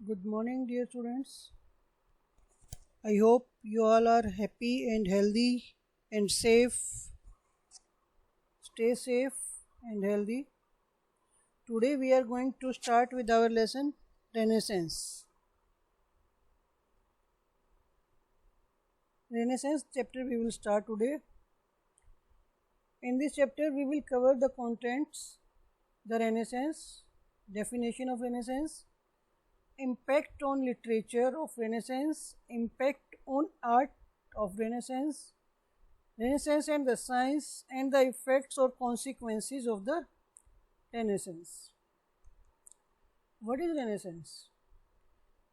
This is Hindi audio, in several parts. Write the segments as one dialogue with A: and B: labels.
A: Good morning, dear students. I hope you all are happy and healthy and safe. Stay safe and healthy. Today we are going to start with our lesson Renaissance. Renaissance chapter we will start today. In this chapter we will cover the contents, the Renaissance, definition of Renaissance, impact on literature of Renaissance, impact on art of Renaissance, Renaissance and the science, and the effects or consequences of the Renaissance. What is Renaissance?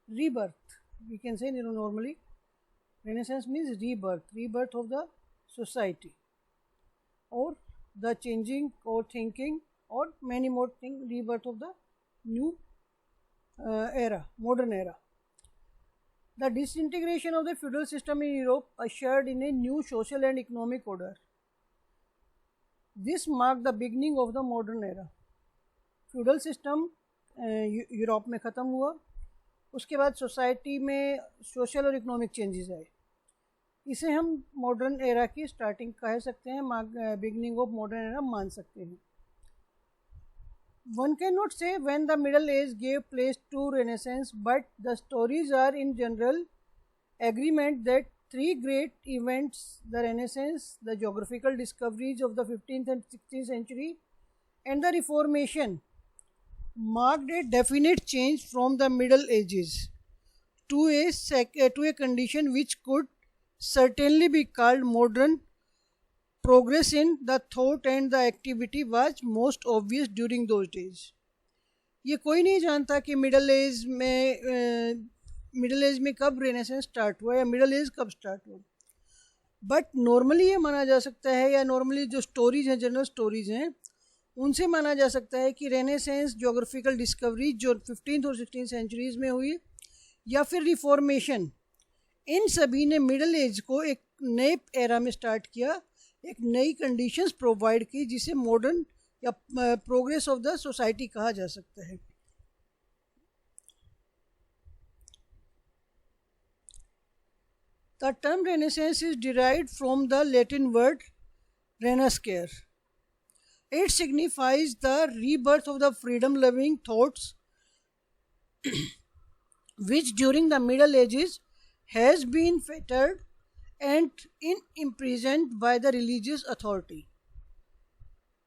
A: Rebirth. We can say normally Renaissance means rebirth of the society, or the changing or thinking, or many more things, rebirth of the new era, modern era. The disintegration of the feudal system in Europe ushered in a new social and economic order. This marked the beginning of the modern era. Feudal system Europe में ख़त्म हुआ, उसके बाद सोसाइटी में सोशल और इकोनॉमिक चेंजेस आए. इसे हम मॉडर्न एरा की स्टार्टिंग कह सकते हैं, बिगनिंग ऑफ मॉडर्न एरा मान सकते हैं. One cannot say when the Middle Age gave place to Renaissance, but the stories are in general agreement that three great events, the Renaissance, the geographical discoveries of the 15th and 16th century, and the Reformation, marked a definite change from the Middle Ages to a condition which could certainly be called modern. Progress in the thought and the activity was most obvious during those days. ये कोई नहीं जानता कि मिडल एज में कब रेनेसेंस स्टार्ट हुआ या मिडल एज कब स्टार्ट हुआ, बट नॉर्मली ये माना जा सकता है, या नॉर्मली जो स्टोरीज हैं, जनरल स्टोरीज हैं, उनसे माना जा सकता है कि रेनेसेंस, जोग्राफिकल डिस्कवरी जो 15th और 16th सेंचुरीज़ में हुई, या फिर रिफॉर्मेशन, इन सभी ने मिडल एज को एक नए एरा में स्टार्ट किया, एक नई कंडीशंस प्रोवाइड की, जिसे मॉडर्न या प्रोग्रेस ऑफ द सोसाइटी कहा जा सकता है. The term renaissance is derived from the Latin word renascere. It signifies the rebirth of the freedom loving thoughts which during the Middle Ages has been fettered and imprisoned by the religious authority.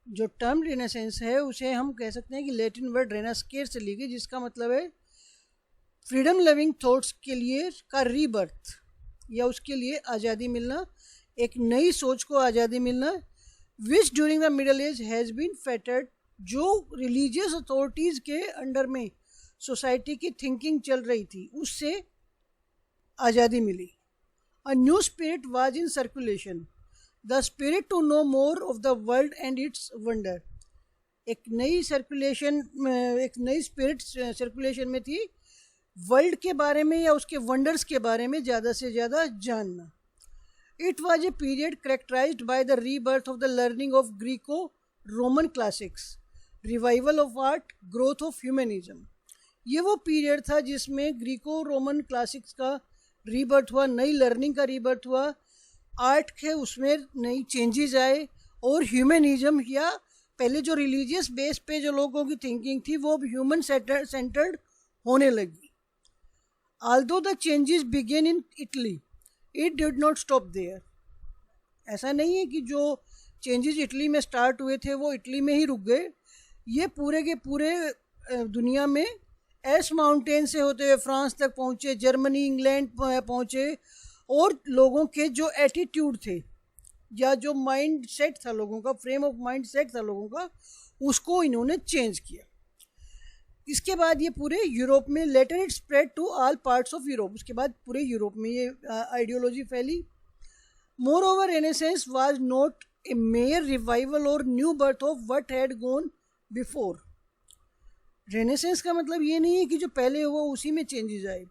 A: जो टर्म रेनेसेंस है उसे हम कह सकते हैं कि लैटिन वर्ड रेनास्केर से ली गई, जिसका मतलब है फ्रीडम लविंग थॉट्स के लिए का रीबर्थ, या उसके लिए आज़ादी मिलना, एक नई सोच को आज़ादी मिलना. Which during the middle age has been fettered, जो रिलीजियस अथॉरिटीज़ के अंडर में सोसाइटी की थिंकिंग चल रही थी, उससे आज़ादी मिली. A new spirit was in circulation, the spirit to know more of the world and its wonder. एक नई स्पिरिट सर्कुलेशन में थी, वर्ल्ड के बारे में या उसके वंडर्स के बारे में ज़्यादा से ज़्यादा जानना. It was a period characterized by the rebirth of the learning of Greco-Roman classics, revival of art, growth of humanism. ये वो पीरियड था जिसमें ग्रीको रोमन क्लासिक्स का रीबर्थ हुआ, नई लर्निंग का रीबर्थ हुआ, आर्ट के उसमें नई चेंजेस आए, और ह्यूमनिज्म, या पहले जो रिलीजियस बेस पे जो लोगों की थिंकिंग थी वो ह्यूमन सेंटर्ड होने लगी. Although the changes began in Italy, it did not stop there. ऐसा नहीं है कि जो चेंजेस इटली में स्टार्ट हुए थे वो इटली में ही रुक गए. ये पूरे के पूरे दुनिया में एस माउंटेन से होते हुए फ्रांस तक पहुँचे, जर्मनी, इंग्लैंड पहुँचे, और लोगों के जो एटीट्यूड थे या जो माइंड सेट था लोगों का, फ्रेम ऑफ माइंड सेट था लोगों का, उसको इन्होंने चेंज किया. इसके बाद ये पूरे यूरोप में, later it spread to all parts of Europe, उसके बाद पूरे यूरोप में ये आइडियोलॉजी फैली. Moreover renaissance was not a mere revival or new birth of what had gone before. Renaissance का मतलब ये नहीं है कि जो पहले हुआ उसी में चेंजेस आए.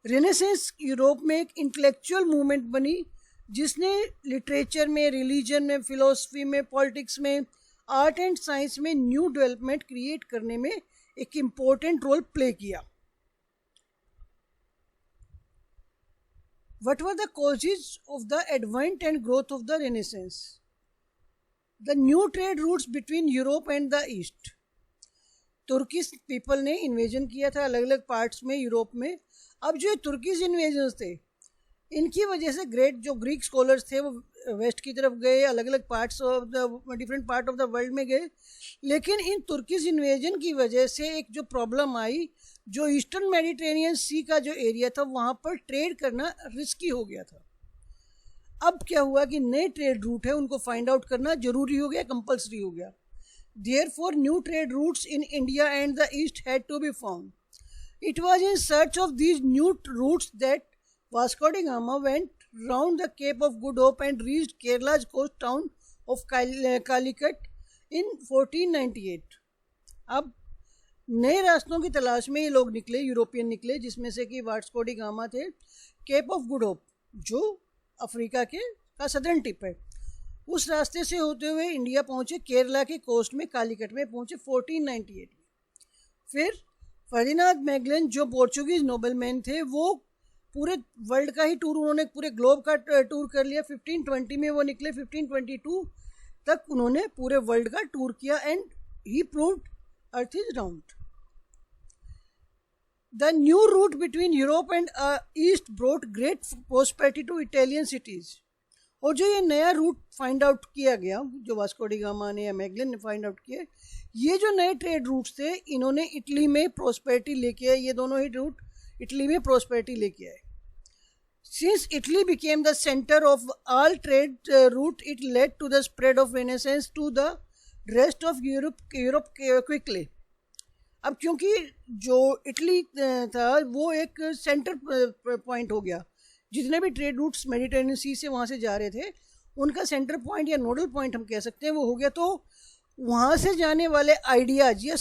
A: रेनेसेंस यूरोप में एक इंटेलेक्चुअल मूवमेंट बनी, जिसने लिटरेचर में, रिलीजन में, फिलोसफी में, पॉलिटिक्स में, आर्ट एंड साइंस में न्यू डेवलपमेंट क्रिएट करने में एक इम्पोर्टेंट रोल प्ले किया. What were the causes of the advent and growth of the Renaissance? The new trade routes between Europe and the East. Turkish people ने इन्वेजन किया था अलग अलग पार्ट्स में यूरोप में. अब जो तुर्किश इन्वेजन्स थे इनकी वजह से जो ग्रीक स्कॉलर्स थे वो वेस्ट की तरफ गए, अलग अलग parts of the different part of the world में गए. लेकिन इन तुर्किश इन्वेजन की वजह से एक जो प्रॉब्लम आई, जो ईस्टर्न मेडिटेरेनियन सी का जो एरिया था वहाँ पर ट्रेड करना रिस्की हो गया था. अब क्या हुआ कि नए ट्रेड रूट है उनको फाइंड आउट करना जरूरी हो गया, कंपल्सरी हो गया. Therefore, new trade routes in India and the East had to be found. It was in search of these new routes that Vasco da Gama went round the Cape of Good Hope and reached Kerala's coast town of Calicut in 1498. अब नए रास्तों की तलाश में ये लोग निकले, यूरोपियन निकले, जिसमें से कि वास्को डी गामा थे. केप ऑफ गुड होप जो अफ्रीका का सदर्न टिप है, उस रास्ते से होते हुए इंडिया पहुंचे, केरला के कोस्ट में कालीकट में पहुंचे 1498 में. फिर फर्डिनांड मैगलन जो पोर्चुगीज नोबलमैन थे वो पूरे वर्ल्ड का ही टूर, उन्होंने पूरे ग्लोब का टूर कर लिया. 1520 में वो निकले, 1522 तक उन्होंने पूरे वर्ल्ड का टूर किया and he proved earth is round. The new route between Europe and east brought great prosperity to Italian cities. और जो ये नया रूट फाइंड आउट किया गया, जो वास्को डी गामा ने या मैगलन ने फाइंड आउट किया, ये जो नए ट्रेड रूट्स थे इन्होंने इटली में प्रोस्पेरिटी लेके आए. ये दोनों ही रूट इटली में प्रोस्पेरिटी लेके आए. Since Italy became the centre of all trade route, it led to the spread of Renaissance to the rest of Europe quickly. अब क्योंकि जो इटली था वो एक सेंटर पॉइंट हो गया, जितने भी ट्रेड रूट्स मेडिटेरेनियन सी से वहाँ से जा रहे थे उनका सेंटर पॉइंट या नोडल पॉइंट हम कह सकते हैं वो हो गया. तो वहाँ से जाने वाले आइडियाज़ या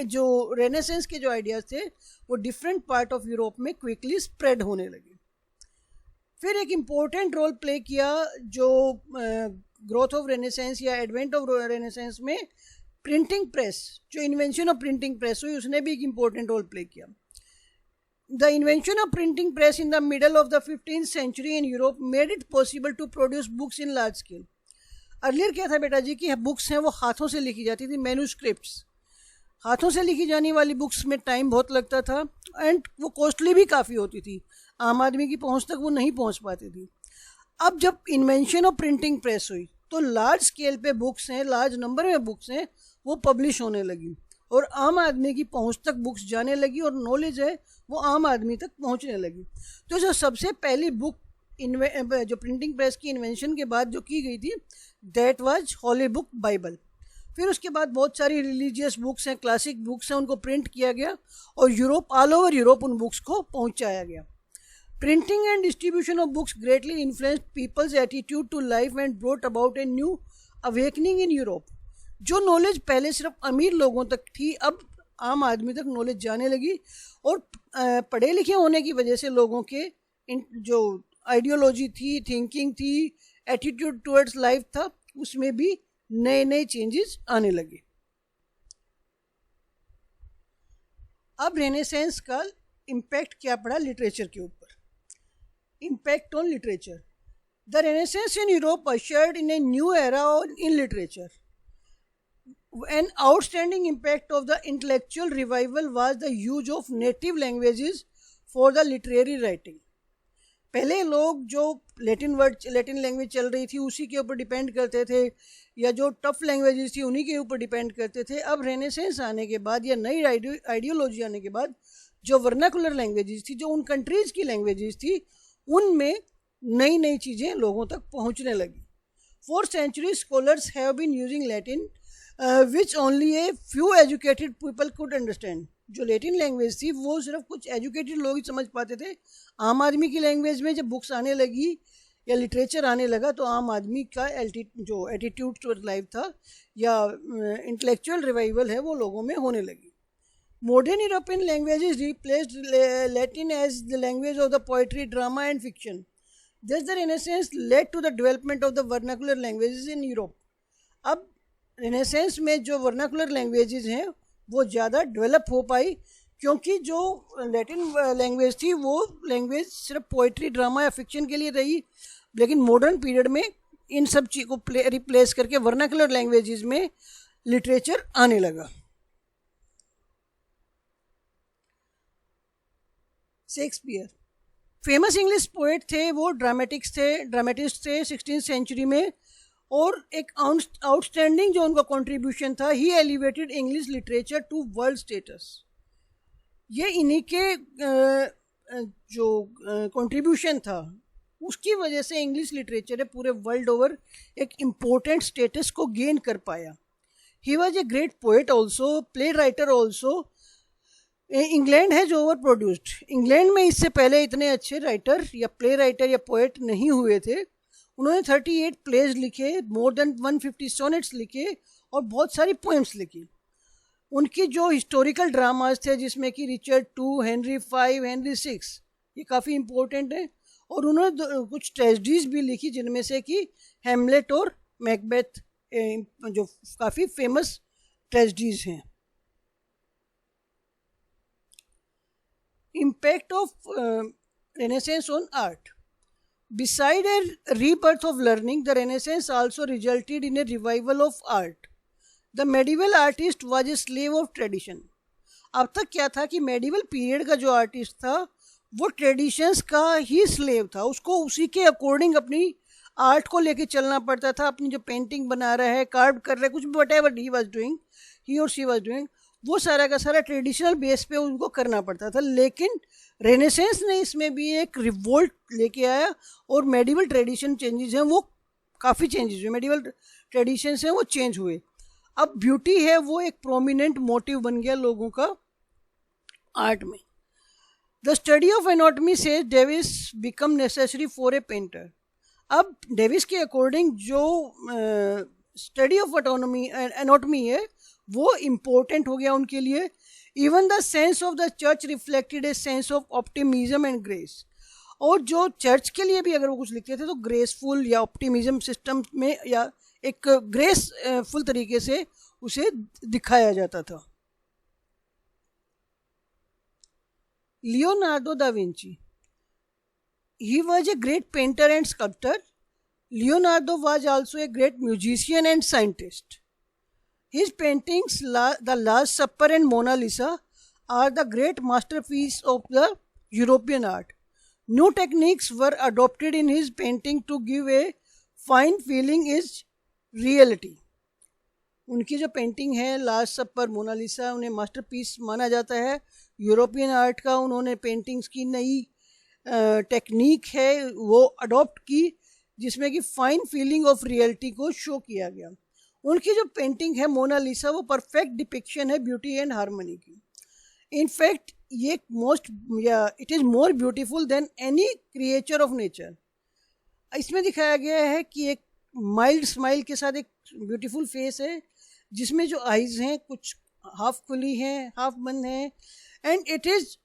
A: जो रेनेसेंस के जो आइडियाज़ थे वो डिफरेंट पार्ट ऑफ यूरोप में क्विकली स्प्रेड होने लगे. फिर एक इम्पोर्टेंट रोल प्ले किया जो ग्रोथ ऑफ रेनेसेंस या एडवेंट ऑफ रेनेसेंस में प्रिंटिंग प्रेस, जो इन्वेंशन ऑफ प्रिंटिंग प्रेस हुई उसने भी एक इम्पोर्टेंट रोल प्ले किया. The invention of printing press in the middle of the 15th century in Europe made it possible to produce books in large scale. Earlier क्या था बेटा जी कि बुक्स हैं वो हाथों से लिखी जाती थी, मैन्यूस्क्रिप्ट्स. हाथों से लिखी जाने वाली बुक्स में टाइम बहुत लगता था एंड वो कॉस्टली भी काफ़ी होती थी, आम आदमी की पहुंच तक वो नहीं पहुंच पाती थी. अब जब इन्वेंशन ऑफ प्रिंटिंग प्रेस हुई तो लार्ज स्केल पे बुक्स हैं, लार्ज नंबर में बुक्स हैं, वो पब्लिश होने लगी और आम आदमी की पहुंच तक बुक्स जाने लगी और नॉलेज है वो आम आदमी तक पहुंचने लगी. तो जो सबसे पहली बुक जो प्रिंटिंग प्रेस की इन्वेंशन के बाद जो की गई थी that was holy book Bible. फिर उसके बाद बहुत सारी रिलीजियस बुक्स हैं, क्लासिक बुक्स हैं, उनको प्रिंट किया गया और यूरोप, ऑल ओवर यूरोप उन बुक्स को पहुंचाया गया. Printing and distribution of books greatly influenced people's attitude to life and brought about a new awakening in Europe. जो नॉलेज पहले सिर्फ अमीर लोगों तक थी अब आम आदमी तक नॉलेज जाने लगी और पढ़े लिखे होने की वजह से लोगों के जो आइडियोलॉजी थी, थिंकिंग थी, एटीट्यूड टुवर्ड्स लाइफ था, उसमें भी नए नए चेंजेस आने लगे. अब रेनेसेंस का इम्पैक्ट क्या पड़ा लिटरेचर के ऊपर. Impact on literature. The renaissance in Europe ushered in a new era in literature. An outstanding impact of the intellectual revival was the use of native languages for the literary writing. पहले लोग जो लैटिन लैंग्वेज चल रही थी उसी के ऊपर डिपेंड करते थे या जो टफ लैंग्वेजेस थी उन्हीं के ऊपर डिपेंड करते थे. अब रेनेसेंस आने के बाद या नई आइडियोलॉजी आने के बाद जो वर्नाकुलर लैंग्वेजेस थी, जो उन कंट्रीज़ की लैंग्वेजेस थी, उनमें नई नई चीज़ें लोगों तक पहुंचने लगी. For century scholars have been using Latin which only a few educated people could understand. जो लैटिन लैंग्वेज थी वो सिर्फ कुछ एजुकेटेड लोग ही समझ पाते थे. आम आदमी की लैंग्वेज में जब बुक्स आने लगी या लिटरेचर आने लगा तो आम आदमी का जो एटीट्यूड टुवर्ड लाइफ था या इंटेलेक्चुअल रिवाइवल है वो लोगों में होने लगी. Modern European languages replaced Latin as the language of the poetry, drama and fiction. This the Renaissance led to the development of the vernacular languages in Europe. अब रेनेसेंस में जो वर्नाकुलर लैंग्वेजेस हैं वो ज़्यादा डेवलप हो पाई क्योंकि जो लैटिन लैंग्वेज थी वो लैंग्वेज सिर्फ पोइट्री, ड्रामा या फिक्शन के लिए रही, लेकिन मॉडर्न पीरियड में इन सब चीज़ को रिप्लेस करके वर्नाकुलर लैंग्वेजेस में लिटरेचर आने लगा। शेक्सपियर फेमस इंग्लिश पोएट थे, वो ड्रामेटिस्ट थे 16th सेंचुरी में, और एक आउटस्टैंडिंग जो उनका कंट्रीब्यूशन था, he elevated English literature to world status. ये इन्हीं के जो कंट्रीब्यूशन था उसकी वजह से इंग्लिश लिटरेचर है पूरे वर्ल्ड ओवर एक इम्पोर्टेंट स्टेटस को गेन कर पाया। He was a great poet also, play writer also. England है जो ओवर प्रोड्यूस्ड, इंग्लैंड में इससे पहले इतने अच्छे राइटर या प्ले राइटर या पोएट नहीं हुए थे। उन्होंने 38 प्लेज लिखे, मोर देन 150 सोनेट्स लिखे और बहुत सारी पोएम्स लिखी। उनकी जो हिस्टोरिकल ड्रामाज थे जिसमें कि Richard II, Henry V, Henry VI, ये काफ़ी इम्पोर्टेंट है। और उन्होंने कुछ ट्रेजेडीज भी लिखी जिनमें से कि हैमलेट और मैकबेथ जो काफ़ी फेमस ट्रेजेडीज हैं। Impact of Renaissance on art. Beside a rebirth of learning, the Renaissance also resulted in a revival of art. The medieval artist was a slave of tradition. अब तक क्या था कि मेडिवल पीरियड का जो आर्टिस्ट था वो ट्रेडिशंस का ही स्लेव था, उसको उसी के अकॉर्डिंग अपनी आर्ट को लेके चलना पड़ता था। अपनी जो पेंटिंग बना रहा है, कार्व कर रहा है, कुछ भी whatever he was doing, he or she was doing, वो सारा का सारा ट्रेडिशनल बेस पे उनको करना पड़ता था। लेकिन रेनेसेंस ने इसमें भी एक रिवोल्ट लेके आया और मेडिवल ट्रेडिशन चेंजेस हैं वो काफ़ी चेंजेस हुए, मेडिवल ट्रेडिशंस हैं वो चेंज हुए। अब ब्यूटी है वो एक प्रोमिनेंट मोटिव बन गया लोगों का आर्ट में। The study of anatomy says Davis become necessary for a painter. अब डेविस के अकॉर्डिंग जो स्टडी ऑफ एनाटॉमी है वो इम्पोर्टेंट हो गया उनके लिए। Even the sense of the church reflected a sense of optimism and grace. और जो चर्च के लिए भी अगर वो कुछ लिखते थे तो ग्रेसफुल या ऑप्टिमिज्म सिस्टम में या एक ग्रेसफुल तरीके से उसे दिखाया जाता था। Leonardo da Vinci, he was a great painter and sculptor. Leonardo was also a great musician and scientist. His paintings, The Last Supper and Mona Lisa, are the great masterpiece of the European art. New techniques were adopted in his painting to give a fine feeling is reality. उनकी जो पेंटिंग है लास्ट सपर, मोनालिसा, उन्हें मास्टरपीस माना जाता है यूरोपियन आर्ट का। उन्होंने पेंटिंग्स की नई टेक्निक है वो अडॉप्ट की जिसमें कि फाइन फीलिंग ऑफ रियलिटी को शो किया गया। उनकी जो पेंटिंग है मोनालिसा वो परफेक्ट डिपिक्शन है ब्यूटी एंड हार्मनी की। इनफैक्ट ये it is more beautiful then any creature of nature. इसमें दिखाया गया है कि एक माइल्ड स्माइल के साथ एक ब्यूटीफुल फेस है जिसमें जो आइज़ हैं कुछ हाफ खुली हैं, हाफ बंद हैं, and it is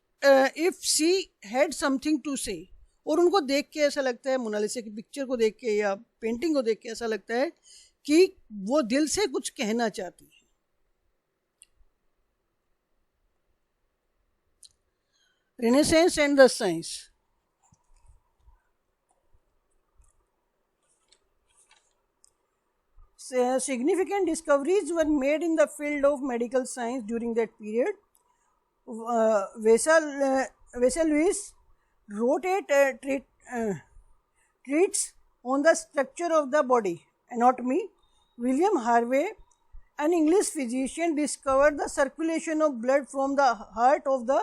A: if she had something to say. और उनको देख के ऐसा लगता है, मोनालिसा की पिक्चर को देख के या पेंटिंग को देख के ऐसा लगता है कि वो दिल से कुछ कहना चाहती है। Renaissance and the science. Significant discoveries were made in the field of medical science during that period. Vesalius wrote a treatise on the structure of the body, anatomy. William Harvey, an English physician, discovered the circulation of blood from the heart of the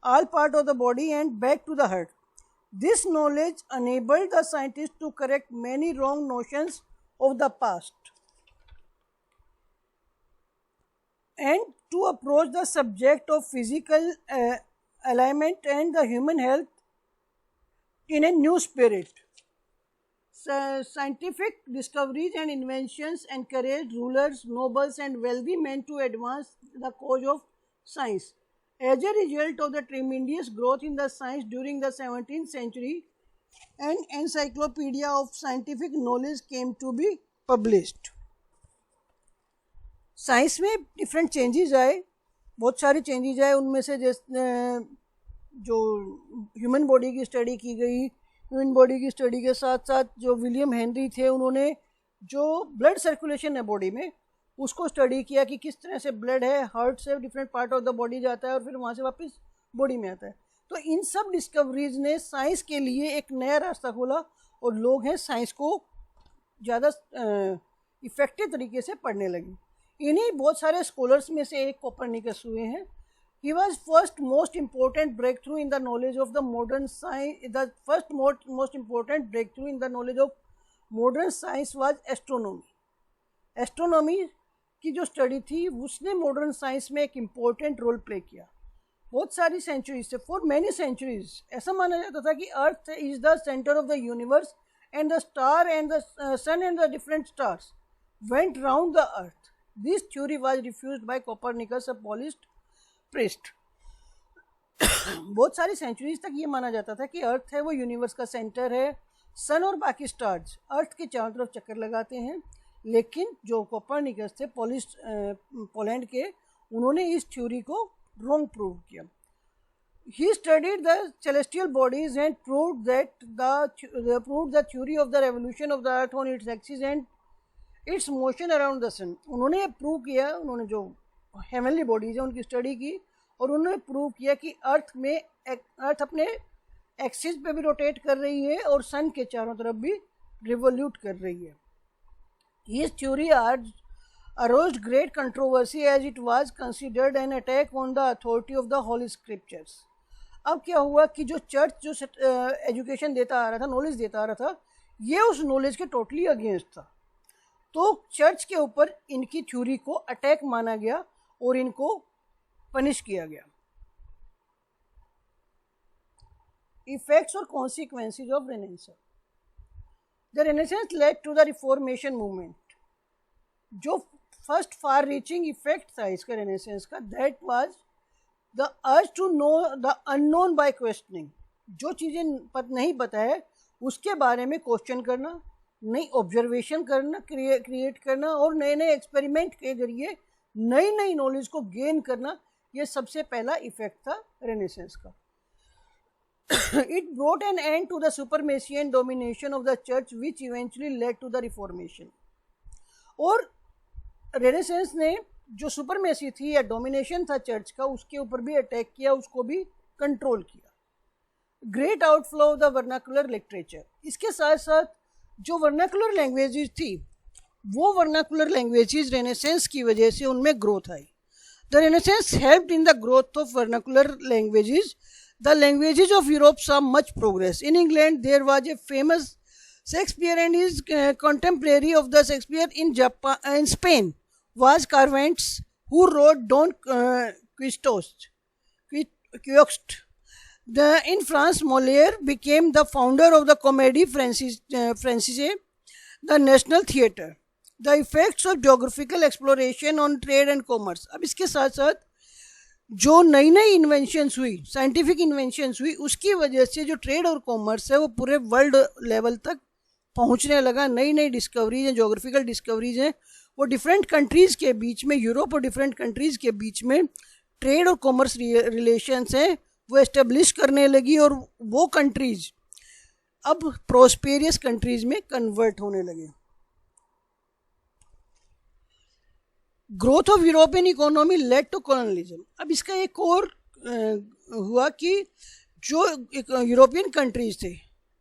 A: all part of the body and back to the heart. This knowledge enabled the scientists to correct many wrong notions of the past and to approach the subject of physical alignment and the human health in a new spirit. Scientific discoveries and inventions encouraged rulers, nobles and wealthy men to advance the cause of science. As a result of the tremendous growth in the science during the 17th century, an encyclopedia of scientific knowledge came to be published. Science में डिफरेंट चेंजेस आए बहुत सारी चेंजेज आए, उनमें से जैसे जो ह्यूमन बॉडी की स्टडी की गई, ह्यूमन बॉडी की स्टडी के साथ साथ जो विलियम हेनरी थे उन्होंने जो ब्लड सर्कुलेशन है बॉडी में उसको स्टडी किया कि किस तरह से ब्लड है हार्ट से different part of the body जाता है और फिर वहाँ से वापस बॉडी में आता है। तो इन सब डिस्कवरीज ने साइंस के लिए एक नया रास्ता खोला और लोग हैं साइंस को ज़्यादा इफ़ेक्टिव तरीके से पढ़ने लगे। इन्हीं बहुत सारे स्कॉलर्स में से एक कोपरनिकस हुए हैं। He was first most important breakthrough in the knowledge of the modern science. The first most important breakthrough in the knowledge of modern science was astronomy. Astronomy की जो स्टडी थी उसने मॉडर्न साइंस में एक इम्पोर्टेंट रोल प्ले किया। बहुत सारी सेंचुरीज से, फॉर मैनी सेंचुरीज ऐसा माना जाता था कि earth is the centre of the universe and the star and the sun and the different stars went round the earth. This theory was refused by Copernicus, a Polish priest. बहुत सारी सेंचुरीज तक ये माना जाता था कि अर्थ है वो यूनिवर्स का सेंटर है, सन और बाकी स्टार्स अर्थ के चारों तरफ चक्कर लगाते हैं। लेकिन जो कोपरनिकस थे पोलैंड के, उन्होंने इस थ्योरी को रॉन्ग प्रूव किया। He studied the celestial bodies and proved the theory of the revolution of the earth on its axis and its motion around the sun. उन्होंने प्रूव किया, उन्होंने जो हेवनली बॉडीज है उनकी स्टडी की और उन्होंने प्रूव किया कि अर्थ अपने एक्सिस पे भी रोटेट कर रही है और सन के चारों तरफ भी रिवोल्यूट कर रही है। His theory aroused great controversy as it was considered an attack on the authority of the Holy Scriptures. अब क्या हुआ कि जो चर्च जो एजुकेशन देता आ रहा था, नॉलेज देता आ रहा था, ये उस नॉलेज के टोटली अगेंस्ट था। तो चर्च के ऊपर इनकी थ्योरी को अटैक माना गया और इनको पनिश किया गया। इफेक्ट्स और consequences of Renaissance. The Renaissance led to the Reformation movement. जो फर्स्ट फार रीचिंग इफेक्ट था इसका रेनेसांस का, that was the urge to know the unknown by questioning. जो चीज़ें नहीं पता है उसके बारे में क्वेश्चन करना, नई ऑब्जर्वेशन करना, क्रिएट करना और नए नए एक्सपेरिमेंट के जरिए नई नई नॉलेज को गेन करना, ये सबसे पहला इफेक्ट था रेनेसांस का। It brought an end to the supremacy and domination of the church, which eventually led to the Reformation. और रेनेसांस ने जो सुपरमेसी थी या डोमिनेशन था चर्च का, उसके ऊपर भी अटैक किया, उसको भी कंट्रोल किया। Great outflow of the vernacular literature. इसके साथ साथ जो वर्नाकुलर लैंग्वेजेस थी, वो वर्नाकुलर लैंग्वेजेस रेनेसांस की वजह से उनमें growth I. The renaissance helped in the growth of vernacular languages. The languages of Europe saw much progress. In England, there was a famous Shakespeare and his contemporary of the Shakespeare in Spain was Cervantes, who wrote Don Quixote. In France, Molière became the founder of the Comédie Française, the national theatre. The effects of geographical exploration on trade and commerce. अब इसके साथ साथ जो नई नई इन्वेंशंस हुई, साइंटिफिक इन्वेंशंस हुई, उसकी वजह से जो ट्रेड और कॉमर्स है वो पूरे वर्ल्ड लेवल तक पहुंचने लगा। नई नई डिस्कवरीज हैं, जोग्राफिकल डिस्कवरीज हैं, वो डिफरेंट कंट्रीज़ के बीच में, यूरोप और डिफरेंट कंट्रीज़ के बीच में ट्रेड और कॉमर्स रिलेशंस हैं वो एस्टेब्लिश करने लगी और वो कंट्रीज़ अब प्रोस्पेरियस कंट्रीज़ में कन्वर्ट होने लगे। Growth of European economy led to colonialism. अब इसका एक और हुआ कि जो यूरोपियन कंट्रीज थे,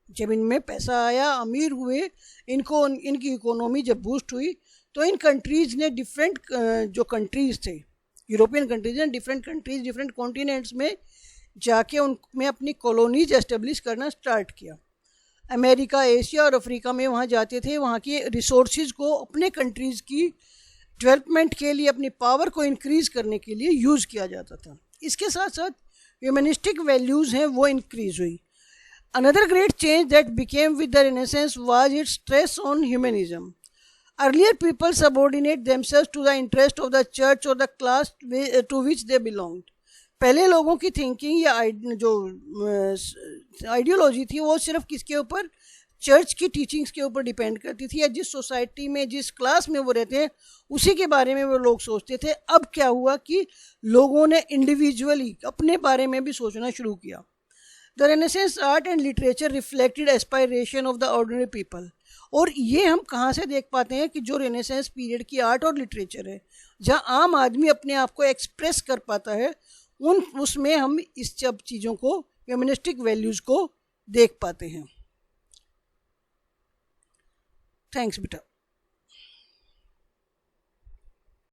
A: जब इनमें पैसा आया, अमीर हुए, इनकी इकोनॉमी जब बूस्ट हुई, तो इन कंट्रीज़ ने डिफरेंट जो कंट्रीज़ थे, यूरोपियन कंट्रीज ने डिफरेंट कंट्रीज, डिफरेंट कॉन्टिनेंट्स में जाके उनमें अपनी कॉलोनीज एस्टेब्लिश करना स्टार्ट किया। अमेरिका, एशिया और अफ्रीका में वहाँ जाते थे, वहाँ के रिसोर्सेज को अपने कंट्रीज़ की डेवलपमेंट के लिए, अपनी पावर को इंक्रीज़ करने के लिए यूज़ किया जाता था। इसके साथ साथ ह्यूमनिस्टिक वैल्यूज़ हैं वो इंक्रीज़ हुई। Another great change that became with the renaissance was its stress on humanism. Earlier people subordinate themselves to the interest of the church और the class to which they belonged. पहले लोगों की थिंकिंग या जो आइडियोलॉजी थी वो सिर्फ किसके ऊपर, चर्च की टीचिंग्स के ऊपर डिपेंड करती थी, या जिस सोसाइटी में जिस क्लास में वो रहते हैं उसी के बारे में वो लोग सोचते थे। अब क्या हुआ कि लोगों ने इंडिविजुअली अपने बारे में भी सोचना शुरू किया। The renaissance art and literature reflected aspiration of the ordinary people. और ये हम कहाँ से देख पाते हैं कि जो रेनेसेंस पीरियड की आर्ट और लिटरेचर है, जहाँ आम आदमी अपने आप को एक्सप्रेस कर पाता है, उसमें हम इस सब चीज़ों को, फेमिनिस्टिक वैल्यूज़ को देख पाते हैं। थैंक्स बेटा।